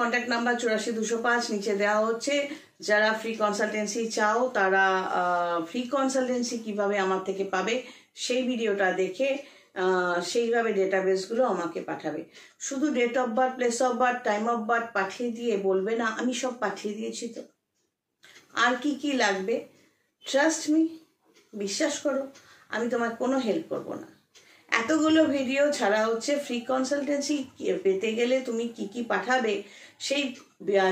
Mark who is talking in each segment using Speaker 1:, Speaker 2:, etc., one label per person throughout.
Speaker 1: Contact number 84 205 নিচে দেওয়া হচ্ছে। যারা ফ্রি কনসালটেন্সি চাও তারা ফ্রি কনসালটেন্সি কিভাবে আমার থেকে পাবে সেই ভিডিওটা দেখে সেইভাবে ডেটাবেসগুলো আমাকে পাঠাবে। শুধু date of birth, place of birth, time of birth পাঠিয়ে দিয়ে বলবে না আমি সব পাঠিয়ে দিয়েছি তো, আর কি কি লাগবে। ট্রাস্ট মি, বিশ্বাস করো, আমি তোমার কোনো হেল্প করব না। এতগুলো ভিডিও ছাড়া হচ্ছে ফ্রি কনসালটেন্সি পেতে গেলে তুমি কি কি পাঠাবে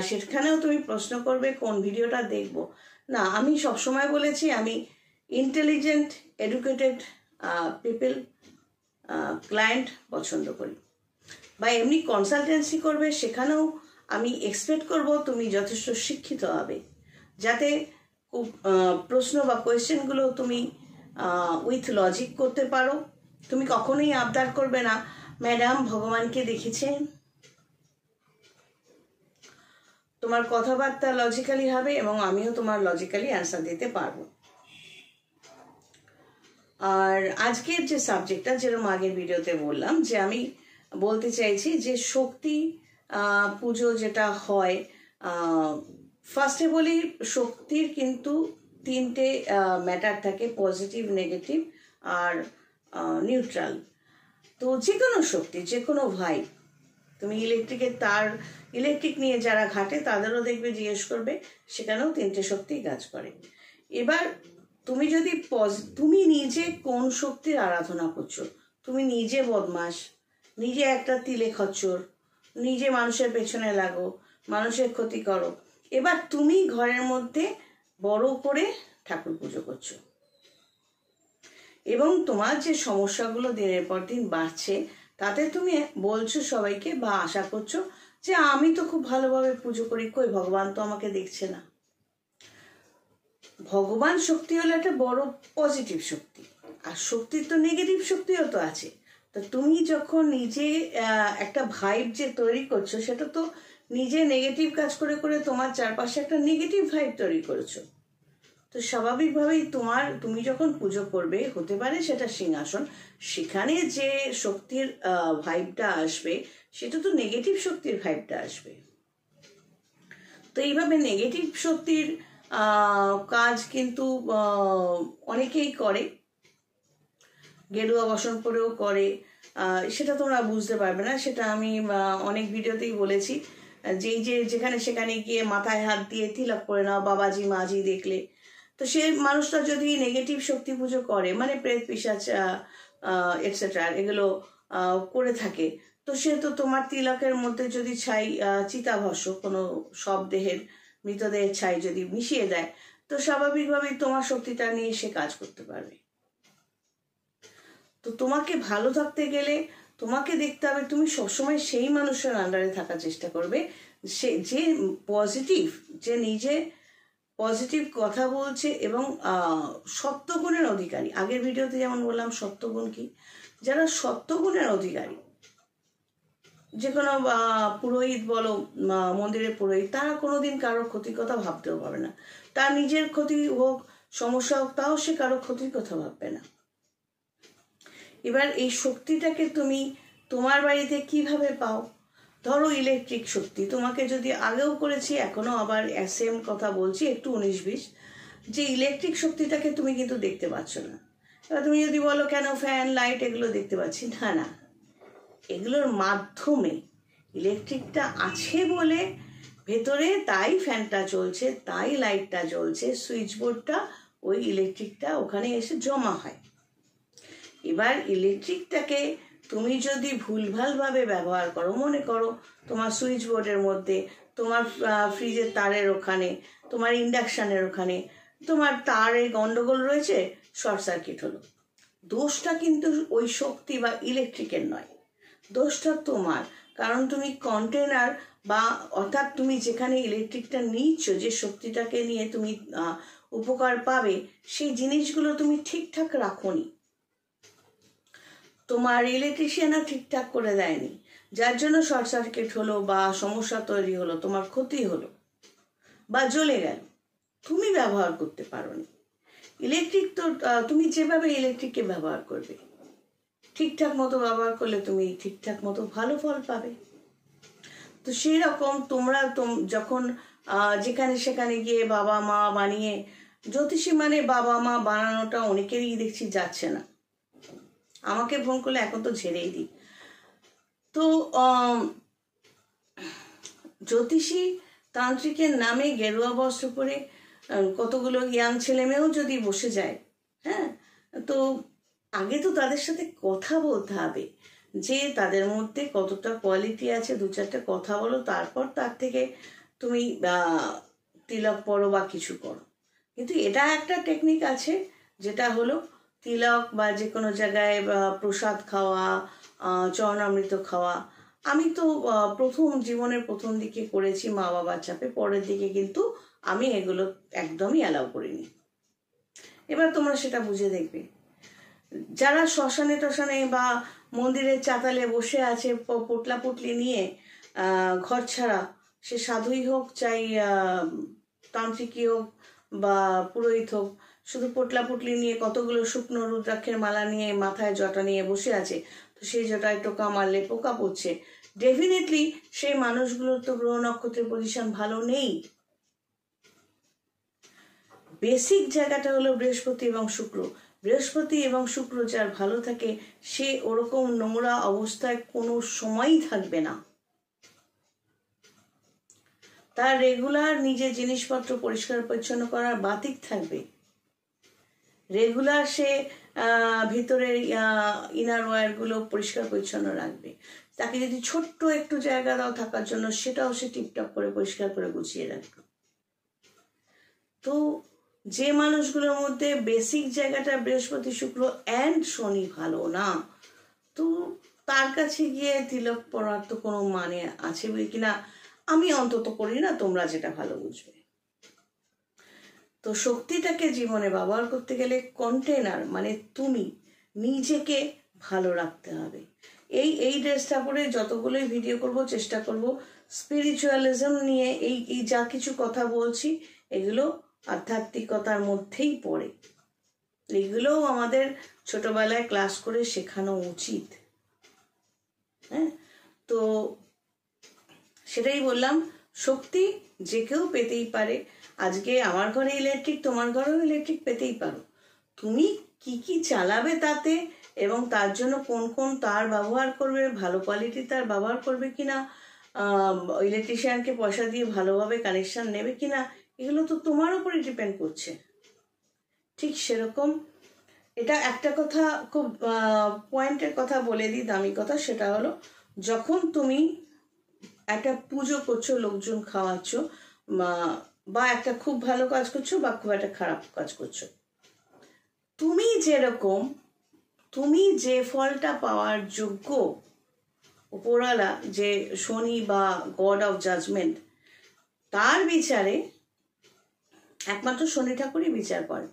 Speaker 1: সেখানেও তুমি প্রশ্ন করবে কোন ভিডিওটা দেখব। না, আমি সবসময় বলেছি আমি ইন্টেলিজেন্ট এডুকেটেড পিপল ক্লায়েন্ট পছন্দ করি। বা এমনি কনসালটেন্সি করবে সেখানেও আমি এক্সপেক্ট করব তুমি যথেষ্ট শিক্ষিত হবে, যাতে প্রশ্ন বা কোয়েশ্চেনগুলো তুমি উইথ লজিক করতে পারো। তুমি কখনোই আবদার করবে না ম্যাডাম ভগবানকে দেখেছেন। তোমার কথাবার্তা লজিক্যালি হবে এবং আমিও তোমার লজিক্যালি অ্যান্সার দিতে পারবো। আর আজকের যে সাবজেক্টটা, যেরকম আগের ভিডিওতে বললাম, যে আমি বলতে চাইছি যে শক্তি পুজো যেটা হয়, ফার্স্টে বলি শক্তির কিন্তু তিনটে ম্যাটার থাকে, পজিটিভ, নেগেটিভ আর নিউট্রাল। তো যে কোনো শক্তি, যে কোনো ভাইব, তুমি ইলেকট্রিকের তার, ইলেকট্রিক নিয়ে যারা ঘাটে তাদেরও দেখবে জিজ্ঞেস করবে, সেখানেও তিনটে শক্তি কাজ করে। এবার তুমি যদি তুমি নিজে কোন শক্তির আরাধনা করছো, তুমি নিজে বদমাস, নিজে একটা তিলে খচ্চর, নিজে মানুষের পেছনে লাগো, মানুষের ক্ষতি করো, এবার তুমি ঘরের মধ্যে বড় করে ঠাকুর পুজো করছো এবং তোমার যে সমস্যাগুলো দিনের পর দিন বাড়ছে, তাতে তুমি বলছো সবাইকে বা আশা করছো যে আমি তো খুব ভালোভাবে পুজো করি, কই ভগবান তো আমাকে দেখছে না। ভগবান শক্তি হলো একটা বড় পজিটিভ শক্তি, আর শক্তির তো নেগেটিভ শক্তিও তো আছে। তো তুমি যখন নিজে একটা ভাইব যে তৈরি করছো, সেটা তো নিজে নেগেটিভ কাজ করে করে তোমার চারপাশে একটা নেগেটিভ ভাইব তৈরি করেছো। তো স্বাভাবিকভাবেই তুমি যখন পুজো করবে, হতে পারে সেটা সিংহাসন, সেখানে যে শক্তির ভাইবটা আসবে সেটা তো নেগেটিভ শক্তির ভাইবটা আসবে। তো এইভাবে নেগেটিভ শক্তির কাজ কিন্তু অনেকেই করে, গেরুয়া বসন করেও করে, সেটা তোমরা বুঝতে পারবে না। সেটা আমি অনেক ভিডিওতেই বলেছি, যেখানে সেখানে গিয়ে মাথায় হাত দিয়ে তিলক করে নাও বাবাজি মাঝি দেখলে, তো সে মানুষটা যদি নেগেটিভ শক্তি পুজো করে, মানে প্রেত পিশাচ এটসেট্রা এগুলো করে থাকে, তো সে তো তোমার তিলকের মধ্যে যদি ছাই চিতাভস্য কোনো মৃতদেহের ছাই যদি মিশিয়ে দেয়, তো স্বাভাবিকভাবেই তোমার শক্তিটা নিয়ে সে কাজ করতে পারবে। তো তোমাকে ভালো থাকতে গেলে তোমাকে দেখতে হবে তুমি সবসময় সেই মানুষের আন্ডারে থাকার চেষ্টা করবে যে পজিটিভ, যে নিজে পজিটিভ কথা বলছে এবং সত্যগুণের অধিকারী। আগের ভিডিওতে যেমন বললাম সত্যগুণ কি, যারা সত্যগুণের অধিকারী, যে কোনো পুরোহিত বলো, মন্দিরের পুরোহিত, তারা কোনোদিন কারোর ক্ষতির কথা ভাবতেও পারবে না। তার নিজের ক্ষতি হোক, সমস্যা হোক, তাও সে কারোর ক্ষতির কথা ভাববে না। এবার এই শক্তিটাকে তুমি তোমার বাড়িতে কিভাবে পাও? ধরো ইলেকট্রিক শক্তি তোমাকে যদি আগেও করেছি, এখনো আবার সেম কথা বলছি, একটু 19-20, যে ইলেকট্রিক শক্তিটাকে তুমি কিন্তু দেখতে পাচ্ছ না। এবার তুমি যদি বলো কেন ফ্যান লাইট এগুলো দেখতে পাচ্ছি না, এগুলোর মাধ্যমে ইলেকট্রিকটা আছে বলে ভেতরে তাই ফ্যানটা চলছে, তাই লাইটটা জ্বলছে, সুইচ বোর্ডটা ওই ইলেকট্রিকটা ওখানে এসে জমা হয়। এবার ইলেকট্রিকটাকে তুমি যদি ভুলভালভাবে ব্যবহার করো, মনে করো তোমার সুইচ বোর্ডের মধ্যে, তোমার ফ্রিজের তারের ওখানে, তোমার ইন্ডাকশানের ওখানে তোমার তারে গন্ডগোল রয়েছে, শর্ট সার্কিট হলো, দোষটা কিন্তু ওই শক্তি বা ইলেকট্রিকের নয়, দোষটা তোমার। কারণ তুমি কন্টেনার বা অর্থাৎ তুমি যেখানে ইলেকট্রিকটা নিচ্ছ, যে শক্তিটাকে নিয়ে তুমি উপকার পাবে, সেই জিনিসগুলো তুমি ঠিকঠাক রাখোনি, তোমার ইলেকট্রিশিয়ানও ঠিকঠাক করে দেয়নি, যার জন্য শর্ট সার্কিট হলো বা সমস্যা তৈরি হলো, তোমার ক্ষতি হলো বা জ্বলে গেল, তুমি ব্যবহার করতে পারোনি। ইলেকট্রিক তো তুমি যেভাবে ইলেকট্রিককে ব্যবহার করবে, ঠিকঠাক মতো ব্যবহার করলে তুমি ঠিকঠাক মতো ভালো ফল পাবে। তো সেই রকম তোমরা যখন যেখানে সেখানে গিয়ে বাবা মা বানিয়ে, জ্যোতিষী মানে বাবা মা বানানোটা অনেকেরই দেখছি যাচ্ছে না। আমাকে ফোন করলে এখন তো ঝেড়েই দিই। তো জ্যোতিষী তান্ত্রিকের নামে গেরুয়া বস্ত্র পরে কতগুলো ইয়াং ছেলে মেয়েও যদি বসে যায়, হ্যাঁ, তো আগে তো তাদের সাথে কথা বলতে হবে যে তাদের মধ্যে কতটা কোয়ালিটি আছে। 2-4টা কথা বলো, তারপর তার থেকে তুমি তিলক পরো বা কিছু করো। কিন্তু এটা একটা টেকনিক আছে, যেটা হলো তিলক বা যে কোনো জায়গায় প্রসাদ খাওয়া, চরণামৃত খাওয়া। আমি তো জীবনের প্রথম দিকে করেছি মা বাবার চাপে, পরের দিকে কিন্তু আমি এগুলো একদমই অ্যালাউ করিনি। এবার তোমরা সেটা বুঝে দেখবে। যারা শ্মশানে টশানে বা মন্দিরের চাতালে বসে আছে পোটলা পুটলি নিয়ে ঘর ছাড়া, সে সাধুই হোক চাই তান্ত্রিকই হোক বা পুরোহিত হোক, শুধু পোটলা পুটলি নিয়ে কতগুলো শুকনো রুদ্রাক্ষের মালা নিয়ে মাথায় জটা নিয়ে বসে আছে, তো সেই জটায় টোকা মারলে পোকা পড়ছে, ডেফিনেটলি সেই মানুষগুলোর তো গ্রহ নক্ষত্রের পজিশন ভালো নেই। বেসিক জায়গাটা হলো বৃহস্পতি এবং শুক্র। বৃহস্পতি এবং শুক্র যার ভালো থাকে, সে ওরকম নোংরা অবস্থায় কোনো সময়ই থাকবে না। তার রেগুলার নিজের জিনিসপত্র পরিষ্কার পরিচ্ছন্ন করার বাতিক থাকবে। রেগুলার সে ভিতরের ইনার ওয়্যারগুলো পরিষ্কার পরিচ্ছন্ন রাখবে। তাকে যদি ছোট্ট একটু জায়গা দাও থাকার জন্য, সেটাও সে টিপটপ করে পরিষ্কার করে গুছিয়ে রাখবে। তো যে মানুষগুলোর মধ্যে বেসিক জায়গাটা বৃহস্পতি শুক্র অ্যান্ড শনি ভালো না, তো তার কাছে গিয়ে তিলক পরার তো কোনো মানে আছে কিনা আমি অন্তত করি না, তোমরা যেটা ভালো বুঝবে। তো শক্তিটাকে জীবনে ব্যবহার করতে গেলে কন্টেনার মানে তুমি নিজেকে ভালো রাখতে হবে। এই ড্রেসটা পরে যতগুলোই ভিডিও করব চেষ্টা করব স্পিরিচুয়ালিজম নিয়ে। এই যা কিছু কথা বলছি এগুলো আধ্যাত্মিকতার মধ্যেই পড়ে। এগুলোও আমাদের ছোটবেলায় ক্লাস করে শেখানো উচিত। হ্যাঁ, তো সেটাই বললাম, শক্তি যে কেউ পেতেই পারে। আজকে আমার ঘরে ইলেকট্রিক, তোমার ঘরেও ইলেকট্রিক পেতেই পারো। তুমি কি কি চালাবে তাতে, এবং তার জন্য কোন কোন তার ব্যবহার করবে, ভালো কোয়ালিটির তার ব্যবহার করবে কিনা, ইলেকট্রিশিয়ানকে পয়সা দিয়ে ভালোভাবে কানেকশন নেবে কিনা, এগুলো তো তোমার উপরে ডিপেন্ড করছে। ঠিক সেরকম এটা একটা কথা খুব পয়েন্টের কথা বলে দিই, দামি কথা, সেটা হলো যখন তুমি একটা পুজো করছো, লোকজন খাওয়াচ্ছ, বা একটা খুব ভালো কাজ করছো বা খুব একটা খারাপ কাজ করছো, তুমি যেরকম, তুমি যে ফলটা পাওয়ার যোগ্য, উপরওয়ালা যে শনি বা গড অফ জাজমেন্ট, তার বিচারে একমাত্র শনি ঠাকুরই বিচার করেন,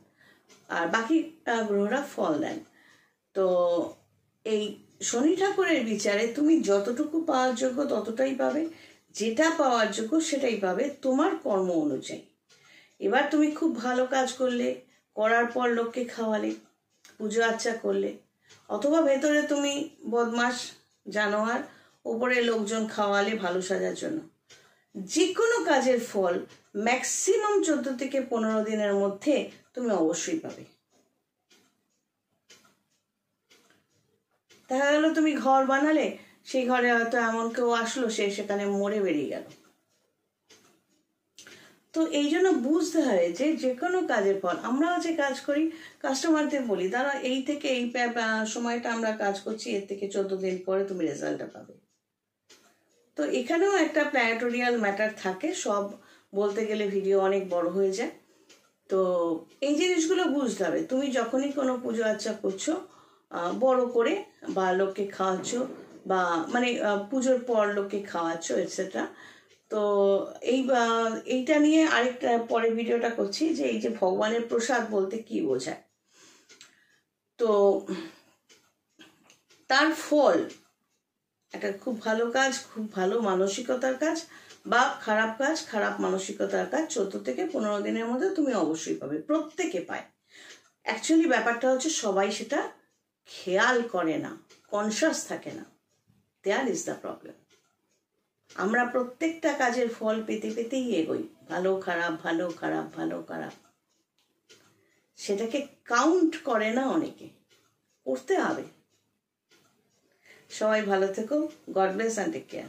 Speaker 1: আর বাকি গ্রহরা ফল দেন। তো এই শনি ঠাকুরের বিচারে তুমি যতটুকু পাওয়ার যোগ্য ততটাই পাবে, যেটা পাওয়ার যোগ্য সেটাই পাবে তোমার কর্ম অনুযায়ী। এবার তুমি খুব ভালো কাজ করলে, করার পর লোককে খাওয়ালে, পুজো আর্চা করলে, অথবা ভেতরে তুমি বদমাস জানোয়ার, ওপরে লোকজন খাওয়ালে ভালো সাজার জন্য, যে কোনো কাজের ফল ম্যাক্সিমাম 14 থেকে 15 দিনের মধ্যে তুমি অবশ্যই পাবে। দেখা গেল তুমি ঘর বানালে, সেই ঘরে হয়তো এমন কেউ আসলো, সে সেখানে মরে বেরিয়ে গেল। তো এই জন্য বুঝতে হয় যে কোনো কাজের ফল, আমরাও যে কাজ করি কাস্টমারদের বলি, তারা এই থেকে এই সময়টা আমরা কাজ করছি, এর থেকে 14 দিন পরে তুমি রেজাল্টটা পাবে। তো এখানেও একটা প্ল্যানেটোরিয়াল ম্যাটার থাকে, সব বলতে গেলে ভিডিও অনেক বড় হয়ে যায়। তো এই জিনিসগুলো বুঝতে হবে। তুমি যখনই কোনো পুজো আর্চা করছো বড় করে, বা লোককে খাওয়াচ্ছ, বা মানে পুজোর পর লোককে খাওয়াচ্ছ এটসেট্রা, তো এইটা নিয়ে আরেকটা পরে ভিডিওটা করছি, যে এই যে ভগবানের প্রসাদ বলতে কি বোঝায়। তো তার ফল একটা খুব ভালো কাজ, খুব ভালো মানসিকতার কাজ, বা খারাপ কাজ, খারাপ মানসিকতার কাজ 14 থেকে 15 দিনের মধ্যে তুমি অবশ্যই পাবে। প্রত্যেকে পায়। অ্যাকচুয়ালি ব্যাপারটা হচ্ছে সবাই সেটা খেয়াল করে না, কনসাস থাকে না। There is the problem. আমরা প্রত্যেকটা কাজের ফল পেতে পেতেই এগোই, ভালো খারাপ ভালো খারাপ ভালো খারাপ, সেটাকে কাউন্ট করে না অনেকে, করতে হবে। সবাই ভালো থেকো, God bless and take care.